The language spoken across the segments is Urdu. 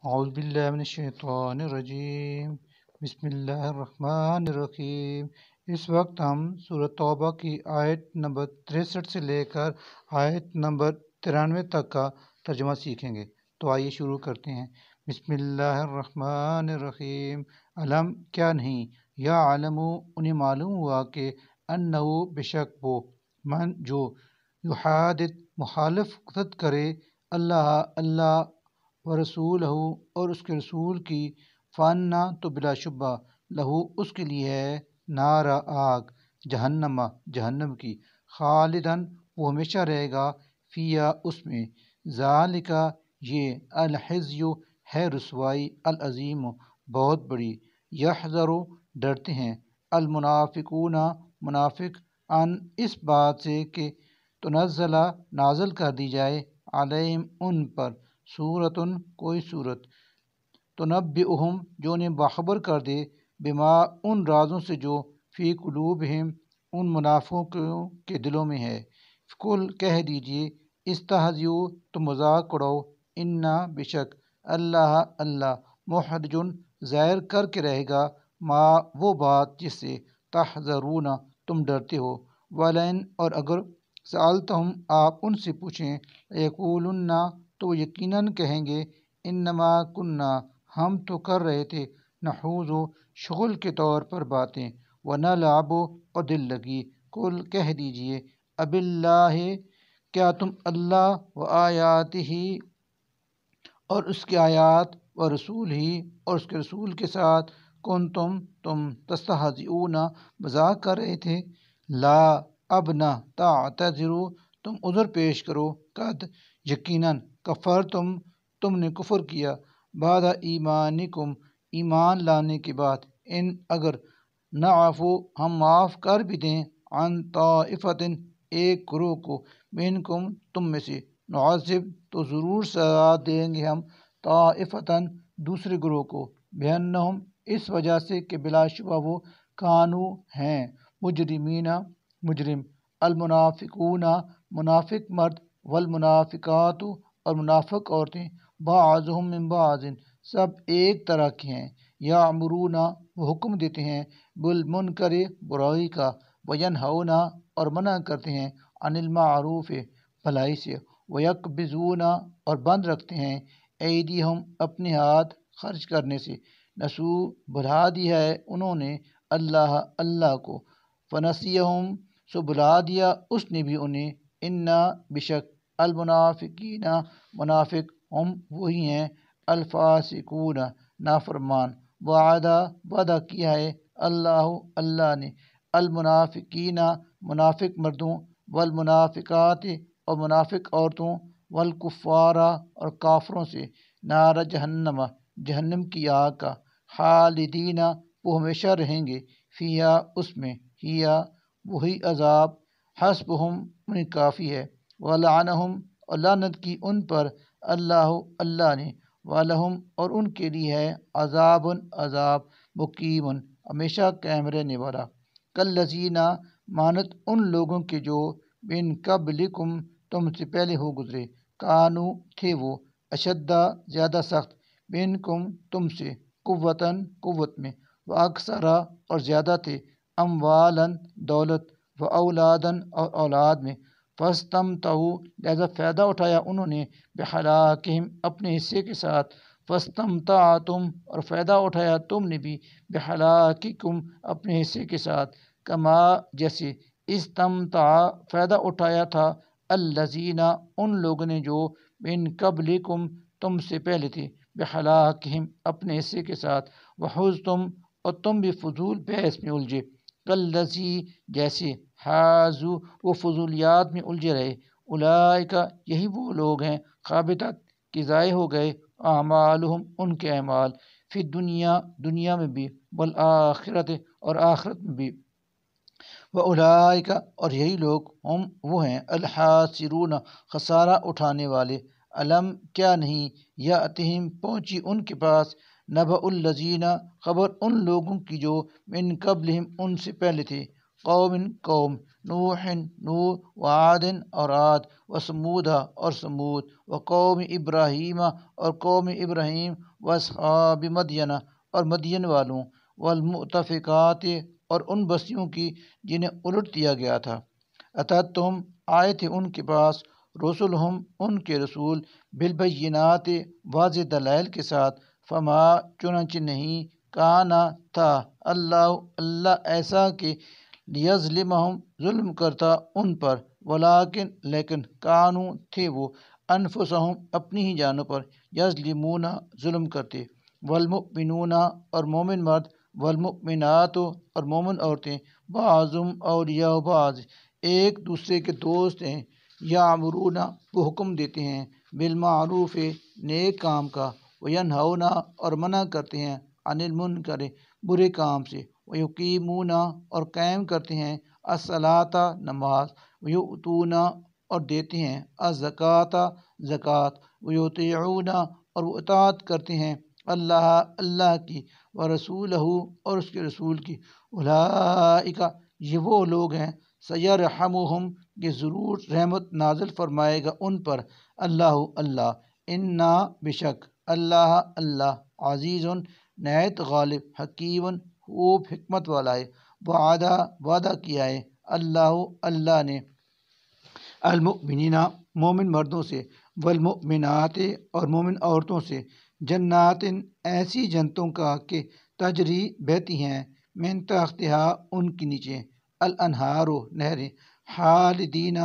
اعوذ باللہ من الشیطان الرجیم، بسم اللہ الرحمن الرحیم۔ اس وقت ہم سورۃ توبہ کی آیت نمبر 63 سے لے کر آیت نمبر 93 تک کا ترجمہ سیکھیں گے۔ تو آئیے شروع کرتے ہیں۔ بسم اللہ الرحمن الرحیم۔ علم کیا نہیں، یا علمو انہیں معلوم ہوا کہ انہو بشک وہ، من جو یحادث مخالفت کرے، اللہ ورسولہ اور اس کے رسول کی، فانا تو بلا شبہ، لہو اس کے لیے ہے، نارا آگ، جہنم کی، خالدن وہ ہمیشہ رہے گا، فیا اس میں، ذالکا یہ، الخزی ہے رسوائی، العظیم بہت بڑی، یحذر ڈرتے ہیں، المنافقون منافق، ان اس بات سے کہ تنزل نازل کر دی جائے، علیہم ان پر، سورتن کوئی صورت، تنبئہم جو انہیں باخبر کر دے، بما ان رازوں سے جو، فی قلوبہم ان منافقوں کے دلوں میں ہے، کل کہہ دیجئے، استہزئوا تم مذاق اڑاؤ، انا بشک، اللہ محرجن ظاہر کر کے رہے گا، ما وہ بات جس سے، تحذرون تم ڈرتے ہو، ولئن اور اگر، سألتہم آپ ان سے پوچھیں، یقولن تو وہ یقیناً کہیں گے، انما کننا ہم تو کر رہے تھے، نحوظ شغل کے طور پر باتیں، ونلعب اور دل لگی، کل کہہ دیجئے، اب اللہ کیا تم اللہ و آیاتہ اور اس کے آیات، و رسول ہی اور اس کے رسول کے ساتھ، تم تستہزئون مذاق کر رہے تھے، لا اب نہ، تعتذروا تم عذر پیش کرو، قد یقیناً، تم نے کفر کیا، بعد ایمانکم ایمان لانے کے بعد، ان اگر نعفو ہم معاف کر بھی دیں، عن طائفۃ ایک گروہ کو، منکم تم میں سے، نعذب تو ضرور سزا دیں گے ہم، طائفۃ دوسرے گروہ کو، بأنہم اس وجہ سے کہ بلا شبہ وہ، کانو ہیں، مجرم، المنافقون منافق مرد، والمنافقات اور منافق عورتیں، بعضهم من بعض سب ایک طرح کے ہیں، یامرون وہ حکم دیتے ہیں، بالمنکر برائی کا، وینہون اور منع کرتے ہیں، عن المعروف بھلائی سے، ویقبضون اور بند رکھتے ہیں، ایدیہم اپنے ہاتھ خرچ کرنے سے، نسو بھلا دیا ہے انہوں نے، اللہ کو، فنسیہم سو بھلا دیا اس نے بھی انہیں، انا بشک، المنافقین منافق، ہم وہی ہیں، الفاسقون نافرمان، وعدہ کیا ہے اللہ نے، المنافقین منافق مردوں، والمنافقات اور منافق عورتوں، والکفار اور کافروں سے، نار جہنم کی آگ کا، خالدین وہ ہمیشہ رہیں گے، فیہا اس میں، ہیا وہی عذاب، حسبہم انہیں کافی ہے، ولعنہم اور لعنت کی ان پر، اللہ نے، وَلَهُمْ اور ان کے لیے ہے، عذاب مقیم ہمیشہ قائم رہنے والا، کالذین مانت ان لوگوں کے جو، من قبلکم تم سے پہلے ہو گزرے، کانو تھے وہ، اشدہ زیادہ سخت، منکم تم سے، قوت میں، واکثرا اور زیادہ تھے، اموالاً دولت، واولاداً اور اولاد میں، فاستمتعوا لہذا فائدہ اٹھایا انہوں نے، بحلاقہم اپنے حصے کے ساتھ، فاستمتعتم اور فائدہ اٹھایا تم نے بھی، بحلاقکم اپنے حصے کے ساتھ، کما جیسے، استمتع فائدہ اٹھایا تھا، الذین ان لوگوں نے جو، من قبلکم تم سے پہلے تھے، بحلاقہم اپنے حصے کے ساتھ، وحزتم اور تم بھی فضول بحث میں الجھے، کالذی جیسے، حاضو وہ فضولیات میں الجھے رہے، اولئک یہی وہ لوگ ہیں، خابطت کہ ضائع ہو گئے، اعمالہم ان کے اعمال، فی دنیا میں بھی، والآخرت اور آخرت میں بھی، واولئک اور یہی لوگ، ہم وہ ہیں، الخاسرون خسارہ اٹھانے والے، علم کیا نہیں، یاتہم پہنچی ان کے پاس، نبأ الذین خبر ان لوگوں کی جو، من قبلہم ان سے پہلے تھے، قوم نوح نوح وعاد اور عاد وثمود اور ثمود وقوم ابراہیم اور قوم ابراہیم واصحاب مدین اور مدین والوں والمؤتفقات اور ان بستیوں کی جنہیں الٹ دیا گیا تھا۔ اتتہم آئے تھے ان کے پاس رسولہم ان کے رسول بالبینات واضح دلائل کے ساتھ فما چنانچہ نہیں کانا تھا اللہ ایسا کہ لیظلمہم ظلم کرتا ان پر لیکن کانوا تھے وہ انفسہم اپنی ہی جانوں پر یظلمون ظلم کرتے والمؤمنون اور مومن مرد والمؤمنات اور مومن عورتیں بعضهم اولیاء بعض ایک دوسرے کے دوست ہیں یامرون وہ حکم دیتے ہیں بالمعروف نیک کام کا وینہون اور منع کرتے ہیں عن المنکر برے کام سے ویقیمون اور قائم کرتے ہیں الصلاۃ نماز ویؤتون اور دیتے ہیں الزکوٰۃ زکوٰۃ ویطیعون اور وہ اطاعت کرتے ہیں اللہ کی ورسولہ اور اس کے رسول کی اولئک یہ وہ لوگ ہیں سیرحمہم کہ ضرور رحمت نازل فرمائے گا ان پر اللہ انا بشک اللہ عزیز نہایت غالب حکیم خوب حکمت والا ہے وعدہ کیا ہے اللہ نے المؤمنین مومن مردوں سے والمؤمنات اور مومن عورتوں سے جنات ایسی جنتوں کا کہ تجری بہتی ہیں من تحتہا ان کے نیچے الانہار نہریں خالدین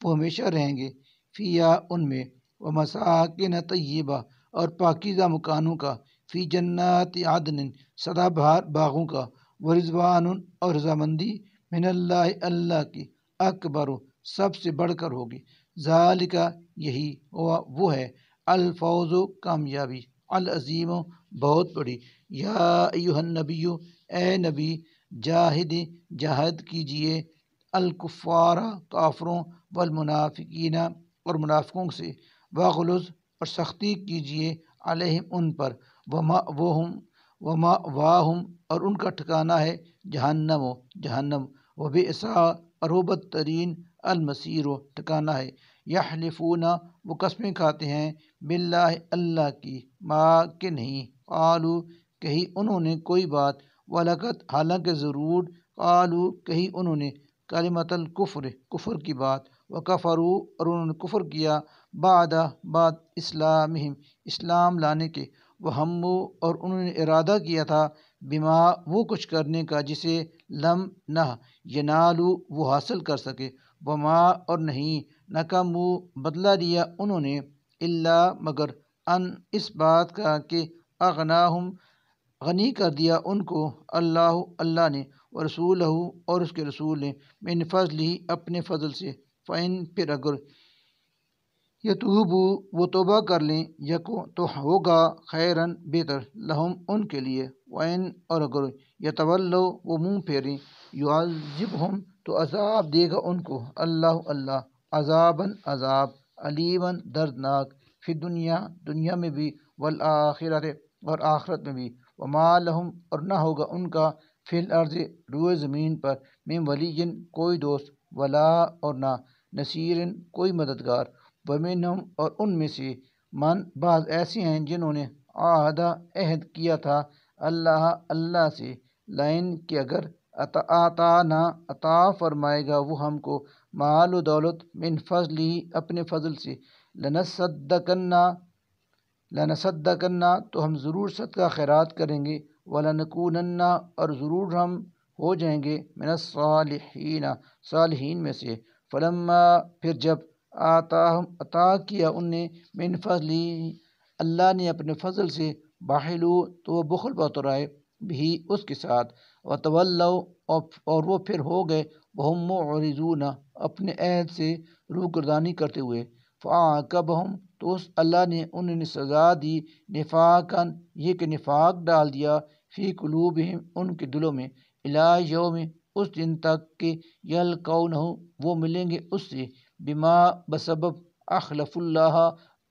وہ ہمیشہ رہیں گے فیہا ان میں ومساکن طیبہ اور پاکیزہ مکانوں کا فی جنات عدن سدا بہار باغوں کا ورضوان اور رضامندی من اللہ کی اکبر سب سے بڑھ کر ہوگی ذالک یہی وہ ہے الفوز کامیابی العظیم بہت بڑی یا ایھا النبی اے نبی جاہد کیجئے الکفار کافروں والمنافقین اور منافقوں سے وغلظ اور سختی کیجئے علیہم ان پر ومأواہم اور ان کا ٹھکانہ ہے جہنم وبئس اور وہ بدترین المصیر ٹھکانہ ہے یحلفون وہ قسمیں کھاتے ہیں باللہ اللہ کی ما کہ نہیں قالوا کہی انہوں نے کوئی بات ولقد حالانکہ ضرور قالوا کہی انہوں نے کلمۃ الکفر کفر کی بات وکفروا اور انہوں نے کفر کیا بعد اسلامہم اسلام لانے کے وہموا اور انہوں نے ارادہ کیا تھا بما وہ کچھ کرنے کا جسے لم نہ ینالوا وہ حاصل کر سکے وما اور نہیں نقموا بدلہ لیا انہوں نے الا مگر ان اس بات کا کہ اغناہم غنی کر دیا ان کو اللہ نے ورسولہ اور اس کے رسول نے من فضلہ اپنے فضل سے فإن پھر اگر یتوبوا وہ توبہ کر لیں یکو تو ہوگا خیرن بہتر لہم ان کے لیے وإن اور اگر یتولوا وہ منہ پھیریں یعذبہم تو عذاب دے گا ان کو اللہ عذاب علیماً دردناک فی دنیا میں بھی والآخرت اور آخرت میں بھی وما لہم اور نہ ہوگا ان کا فی الارض روئے زمین پر من ولی کوئی دوست ولا اور نہ نصیر کوئی مددگار ومنہم اور ان میں سے من بعض ایسے ہیں جنہوں نے عہد کیا تھا اللہ سے لائن کہ اگر عطا فرمائے گا وہ ہم کو مال و دولت من فضلی اپنے فضل سے لنصدقن تو ہم ضرور صدقہ خیرات کریں گے ولنکونن اور ضرور ہم ہو جائیں گے من الصالحین صالحین میں سے فلما پھر جب عطا کیا ان نے من فضلی اللہ نے اپنے فضل سے بخلو تو وہ بخل بترائے بھی اس کے ساتھ وتولوا اور وہ پھر ہو گئے وہم معرضون اپنے عہد سے روگردانی کرتے ہوئے فعاقبہم تو اس اللہ نے انہیں سزا دی نفاقاً یہ کہ نفاق ڈال دیا فی قلوبہم ان کے دلوں میں الی یوم اس دن تک کہ یلقونہ وہ ملیں گے اس سے بما بسبب اخلف اللہ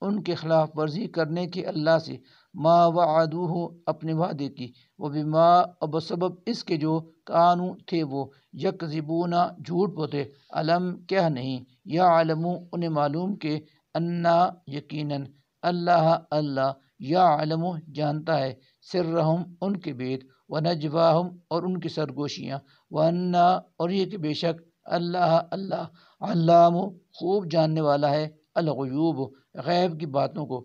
ان کے خلاف ورزی کرنے کے اللہ سے، ما وعدوہ اپنے وعدے کی، وہ بما اور بسبب اس کے جو کانو تھے وہ یکذبون جھوٹ بولتے، علم کیا نہیں، یعلمو انہیں معلوم کہ انا یقیناً اللہ اللہ یعلم جانتا ہے سرہم ان کے بید ونجواہم اور ان کی سرگوشیاں، وانا اور یہ کہ بے شک اللہ اللہ علام خوب جاننے والا ہے الغیوب غیب کی باتوں کو،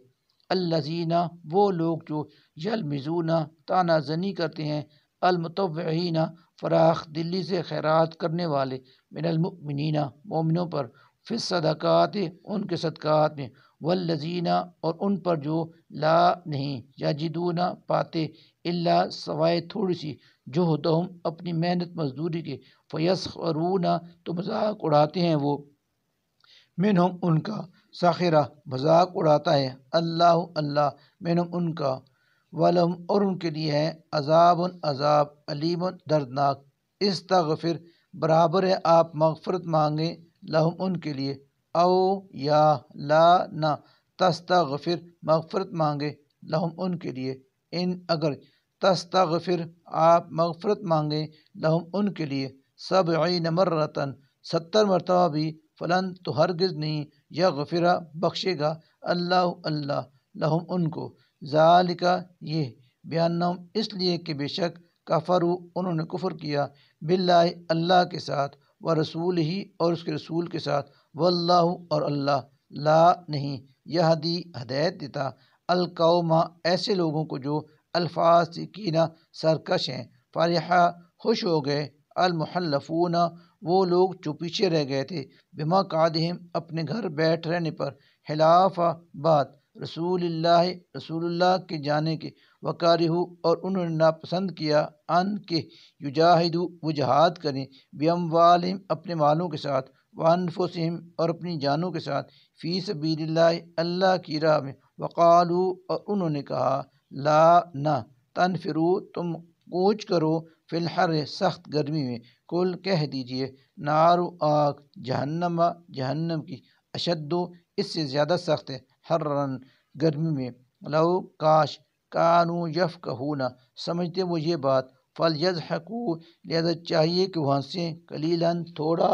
الذین وہ لوگ جو یلمزون تانا زنی کرتے ہیں، المتوعین فراخ دلی سے خیرات کرنے والے، من المؤمنین مومنوں پر، فی الصدقات ان کے صدقات میں، والذین اور ان پر جو لا نہیں یجدون پاتے الا سوائے تھوڑی سی جہدہم اپنی محنت مزدوری کے، فیسخرون تو مذاق اڑاتے ہیں وہ، منہم ان کا، ساخرہ مذاق اڑاتا ہے اللہ اللہ منہم ان کا، ولہم اور ان کے لیے ہے عذاب عذاب علیم دردناک، استغفر برابر ہے آپ مغفرت مانگیں لہم ان کے لیے، او یا لا نہ تستغفر مغفرت مانگے لہم ان کے لیے، ان اگر تستغفر آپ مغفرت مانگیں لہم ان کے لیے 70 مرتن 70 مرتبہ بھی، فلن تو ہرگز نہیں، یغفرہ بخشے گا اللہ اللہ لہم ان کو، ذالک یہ، بیانہم اس لیے کہ بے شک کفروا انہوں نے کفر کیا، باللہ اللہ کے ساتھ، ورسول ہی اور اس کے رسول کے ساتھ، واللہ اور اللہ لا نہیں یہدی ہدایت دیتا القوم ایسے لوگوں کو جو الفاسقین سرکش ہیں، فرحہ خوش ہو گئے المحلفون وہ لوگ جو پیچھے رہ گئے تھے، بمقعدہم اپنے گھر بیٹھ رہنے پر، خلاف بات رسول اللہ کے جانے کے، وکارہو اور انہوں نے ناپسند کیا ان کے یجاہدو وہ جہاد کریں، باموالہم اپنے مالوں کے ساتھ، وانفسہم اور اپنی جانوں کے ساتھ، فی سبیل اللہ اللہ کی راہ میں، وقالو اور انہوں نے کہا لا نہ تنفرو تم کوچ کرو فی الحر سخت گرمی میں، کل کہہ دیجئے نار آگ جہنم جہنم کی، اشدو اس سے زیادہ سخت ہے، حرن گرمی میں، لو کاش کانو یفقہون سمجھتے وہ یہ بات، فلیضحکوا لہذا چاہیے کہ وہ ہنسیں، قلیلاً تھوڑا،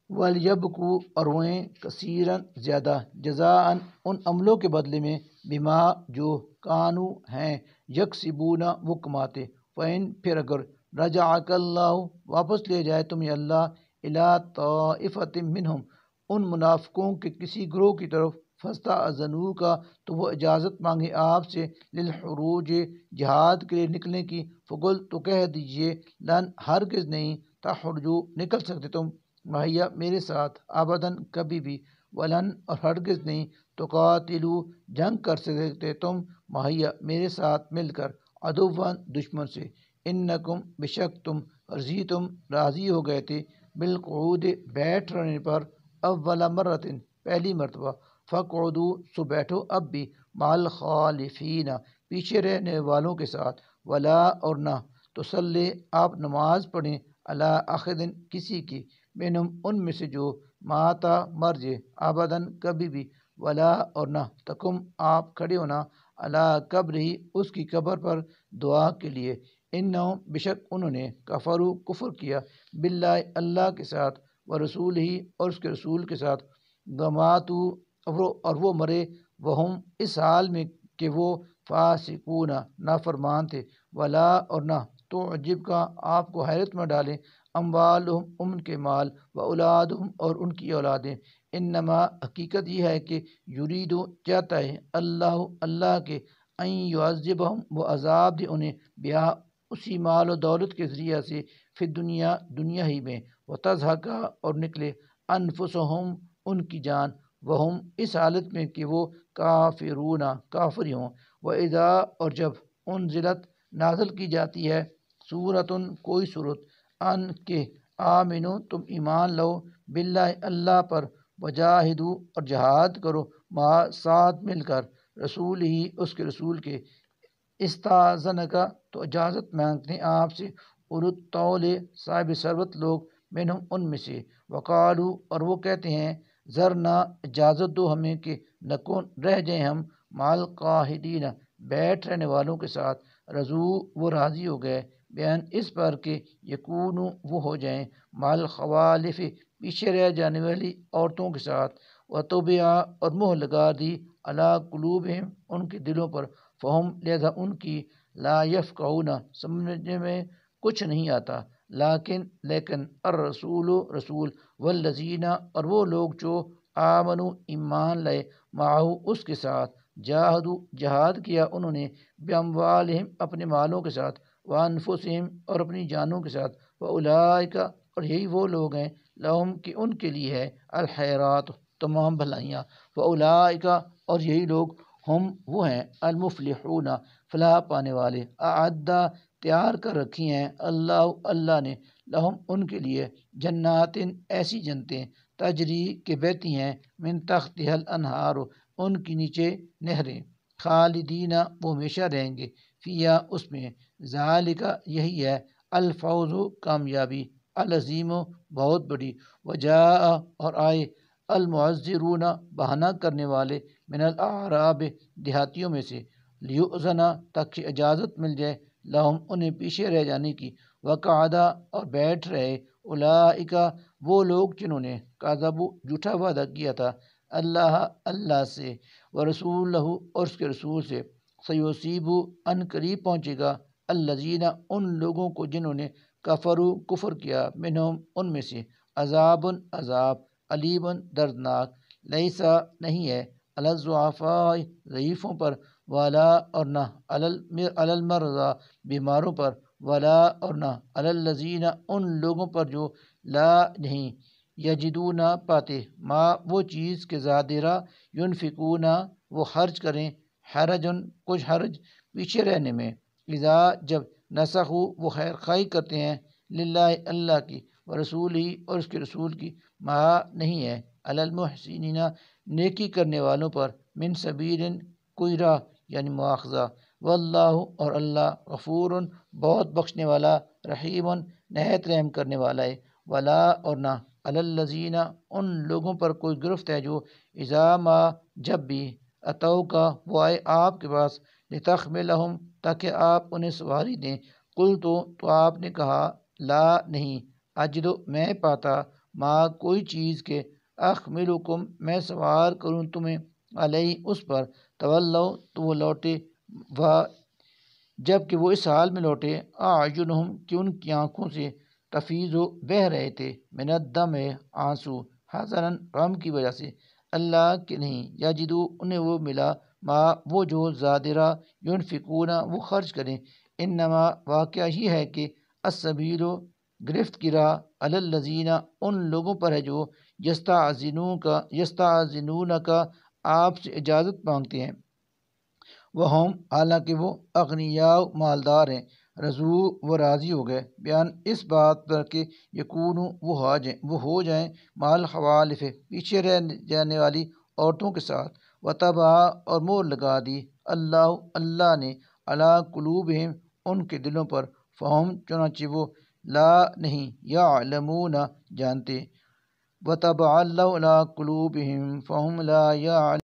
ولیبکوا اور روئیں، کثیراً زیادہ، جزاءً ان عملوں کے بدلے میں، بما جو کانو ہیں یکسبون وہ کماتے، فإن پھر اگر رجعک اللہ واپس لے جائے تمہیں اللہ الی طائفۃ منہم ان منافقوں کے کسی گروہ کی طرف، فاستأذنوک تو وہ اجازت مانگے آپ سے، للخروج جہاد کے لیے نکلنے کی، فقل تو کہہ دیجئے لن ہرگز نہیں، تخرجوا نکل سکتے تم، معیہ میرے ساتھ، ابداً کبھی بھی، ولن اور ہرگز نہیں، تقاتلوا جنگ کر سکتے تم معیہ میرے ساتھ مل کر، عدواً دشمن سے، انکم بشک تم رضیتم راضی ہو گئے تھے، بالقعود بیٹھ رہنے پر، اول مرتن پہلی مرتبہ، فقعدوا سو بیٹھو اب بھی، مع الخالفین پیچھے رہنے والوں کے ساتھ، ولا اور نہ تصلی آپ نماز پڑھیں، علی احد کسی کی، منہم ان میں سے جو ماتا مر جائے، ابداً کبھی بھی، ولا اور نہ تکم آپ کھڑے ہونا، علی قبر ہی اس کی قبر پر دعا کے لیے، انہم بشک انہوں نے کفروا کفر کیا، باللہ اللہ کے ساتھ، ورسول ہی اور اس کے رسول کے ساتھ، وماتوا اور وہ مرے، وہم اس حال میں کہ وہ فاسقون نافرمان تھے، ولا اور نہ تعجب کا آپ کو حیرت میں ڈالیں، اموالہم ان کے مال، و اولادہم اور ان کی اولادیں، انما حقیقت یہ ہے کہ یریدو چاہتا ہے اللہ اللہ کے، ان یعذبہم وہ عذاب دے انہیں، بیا اسی مال و دولت کے ذریعہ سے، فی دنیا دنیا ہی میں، وتضحک اور نکلے، انفسہم ان کی جان، وہم اس حالت میں کہ وہ کافرون کافر ہوں، واذا اور جب انزلت نازل کی جاتی ہے، سورتن کوئی صورت، ان کے آمنو تم ایمان لو، باللہ اللہ پر، وجاہدو اور جہاد کرو، مع ساتھ مل کر، رسول ہی اس کے رسول کے، استاذنک تو اجازت مانگتے ہیں آپ سے، اولو الطول صاحب ثروت لوگ، منہم ان میں سے، وقالو اور وہ کہتے ہیں، ذرنا اجازت دو ہمیں کہ نکون رہ جائیں ہم مال قاہدین بیٹھ رہنے والوں کے ساتھ، رضو وہ راضی ہو گئے، بیان اس پر کہ یکون وہ ہو جائیں مال خوالف پیچھے رہ جانے والی عورتوں کے ساتھ، وطبع اور مہر لگا دی علی قلوبہم ان کے دلوں پر، فہم لہذا ان کی لا یفقہون سمجھنے میں کچھ نہیں آتا، لیکن الرسول رسول والذین اور وہ لوگ جو آمنو ایمان لائے معہو اس کے ساتھ، جاہدو جہاد کیا انہوں نے، باموالہم اپنے مالوں کے ساتھ، وانفسہم اور اپنی جانوں کے ساتھ، واولئک اور یہی وہ لوگ ہیں، لہم کہ ان کے لیے ہے الخیرات تمام بھلائیاں، واولئک اور یہی لوگ ہم وہ ہیں المفلحون فلاح پانے والے، اعدہ تیار کر رکھی ہیں اللہ نے لہم ان کے لیے جنات ایسی جنتیں، تجری کے بہتی ہیں من تحتها الانہار ان کی نیچے نہریں، خالدین وہ ہمیشہ رہیں گے، فیہا اس میں، ذالک یہی ہے الفوز کامیابی، العظیم بہت بڑی، وجاء اور آئے المعذرون بہانہ کرنے والے، من الاعراب دیہاتیوں میں سے، لیؤذن تاکہ اجازت مل جائے، لہم انہیں پیچھے رہ جانے کی، وقعدہ اور بیٹھ رہے، اولئک وہ لوگ جنہوں نے کذبوا جھوٹا وعدہ کیا تھا اللہ سے، ورسولہ اور اس کے رسول سے، سیصیب ان قریب پہنچے گا الذین ان لوگوں کو جنہوں نے کفروا کفر کیا، منہم ان میں سے، عذاب علیم دردناک، لیسا نہیں ہے علی الضعفاء ضعیفوں پر، ولا اور نہ علی المرضى بیماروں پر، ولا اور نہ علی الذین ان لوگوں پر جو لا نہیں یجدون پاتے ما وہ چیز کے زادرہ ینفقون وہ خرچ کریں، حرجن کچھ حرج پیچھے رہنے میں، اذا جب نسخوا وہ خیر خواہی کرتے ہیں، للہ اللہ کی، ورسول ہی اور اس کے رسول کی، ما نہیں ہے علی المحسنین نیکی کرنے والوں پر، من سبیل کوئی راہ یعنی مواخذہ، واللہ اور اللہ غفور بہت بخشنے والا، رحیم نہایت رحم کرنے والا ہے، ولا اور نہ علی الذین ان لوگوں پر کوئی گرفت ہے جو اذا ما جب بھی اتو کا وہ آئے آپ کے پاس، لتحملہم تاکہ آپ انہیں سواری دیں، قل تو آپ نے کہا لا نہیں اجد میں پاتا ما کوئی چیز کے احملکم میں سوار کروں تمہیں علیہ اس پر، تولو تو وہ لوٹے، جب کہ وہ اس حال میں لوٹے، اعینہم کہ ان کی آنکھوں سے تفیض بہہ رہے تھے، من الدم آنسو، حزنا غم کی وجہ سے، اللہ کہ نہیں یجدو انہیں وہ ملا ما وہ جو زادرہ ینفقون وہ خرچ کریں، انما واقعہ ہی ہے کہ السبیل گرفت کی راہ علی الذین ان لوگوں پر ہے جو یستعذنون کا آپ سے اجازت مانگتے ہیں، وہم حالانکہ وہ اغنیاء مالدار ہیں، رضو وہ راضی ہو گئے، بیان اس بات پر کہ یکون وہ ہو جائیں مال خوالف پیچھے رہ جانے والی عورتوں کے ساتھ، وطبع اور مہر لگا دی اللہ نے علی قلوبہم ان کے دلوں پر، فہم چنانچہ وہ لا نہیں یعلمون جانتے، وطبع اللہ علی قلوبہم فہم لا یعلمون